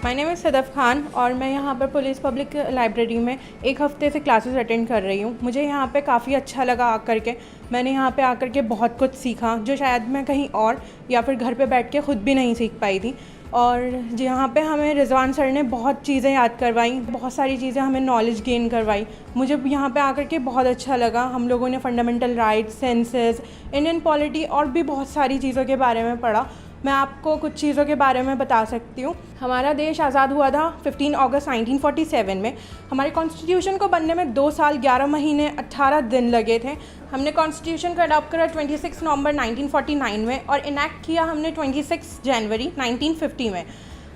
My name is Sadaf Khan और मैं यहाँ पर पुलिस पब्लिक लाइब्रेरी में एक हफ़्ते से क्लासेस अटेंड कर रही हूँ। मुझे यहाँ पे काफ़ी अच्छा लगा आकर के। मैंने यहाँ पे आकर के बहुत कुछ सीखा जो शायद मैं कहीं और या फिर घर पे बैठ के ख़ुद भी नहीं सीख पाई थी। और यहाँ पे हमें रिजवान सर ने बहुत चीज़ें याद करवाई, बहुत सारी चीज़ें हमें नॉलेज गेन करवाई। मुझे यहाँ पे आकर के बहुत अच्छा लगा। हम लोगों ने fundamental rights, senses, Indian polity और भी बहुत सारी चीज़ों के बारे में पढ़ा। मैं आपको कुछ चीज़ों के बारे में बता सकती हूँ। हमारा देश आज़ाद हुआ था 15 अगस्त 1947 में। हमारे कॉन्स्टिट्यूशन को बनने में 2 साल 11 महीने 18 दिन लगे थे। हमने कॉन्स्टिट्यूशन को अडॉप्ट करा 26 नवंबर 1949 में और इनैक्ट किया हमने 26 जनवरी 1950 में।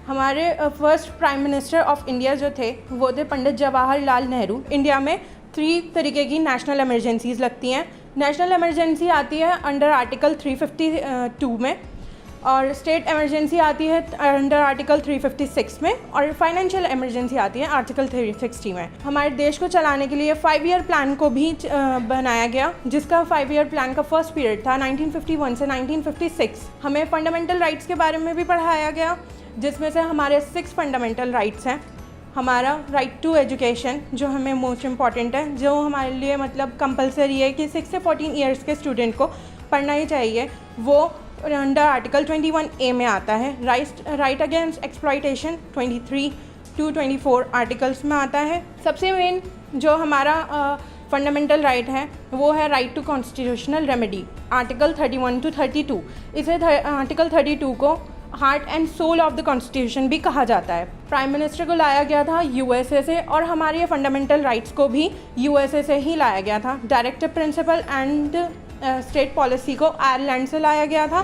हमारे first prime minister of India जो थे वो थे पंडित जवाहरलाल नेहरू। इंडिया में 3 तरीके की नेशनल इमरजेंसीज़ लगती हैं। नेशनल इमरजेंसी आती है अंडर आर्टिकल 352 में और स्टेट इमरजेंसी आती है अंडर आर्टिकल 356 में और फाइनेंशियल इमरजेंसी आती है आर्टिकल 360 में। हमारे देश को चलाने के लिए 5 ईयर प्लान को भी बनाया गया, जिसका 5 ईयर प्लान का फर्स्ट पीरियड था 1951 से 1956। हमें फंडामेंटल राइट्स के बारे में भी पढ़ाया गया, जिसमें से हमारे 6 फंडामेंटल राइट्स हैं। हमारा राइट टू एजुकेशन जो हमें मोस्ट इम्पॉर्टेंट है, जो हमारे लिए मतलब कंपलसरी है कि 6 से 14 ईयर्स के स्टूडेंट को पढ़ना ही चाहिए, वो अंडर आर्टिकल 21A में आता है। Right against exploitation 23 to 24 articles में आता है। सबसे मेन जो हमारा फंडामेंटल राइट है वो है right to constitutional remedy, article 31 to 32। इसे आर्टिकल 32 को heart and soul of the constitution भी कहा जाता है। प्राइम मिनिस्टर को लाया गया था USA से और हमारे फंडामेंटल राइट्स को भी USA से ही लाया गया था। Directive principle and state policy को आयरलैंड से लाया गया था।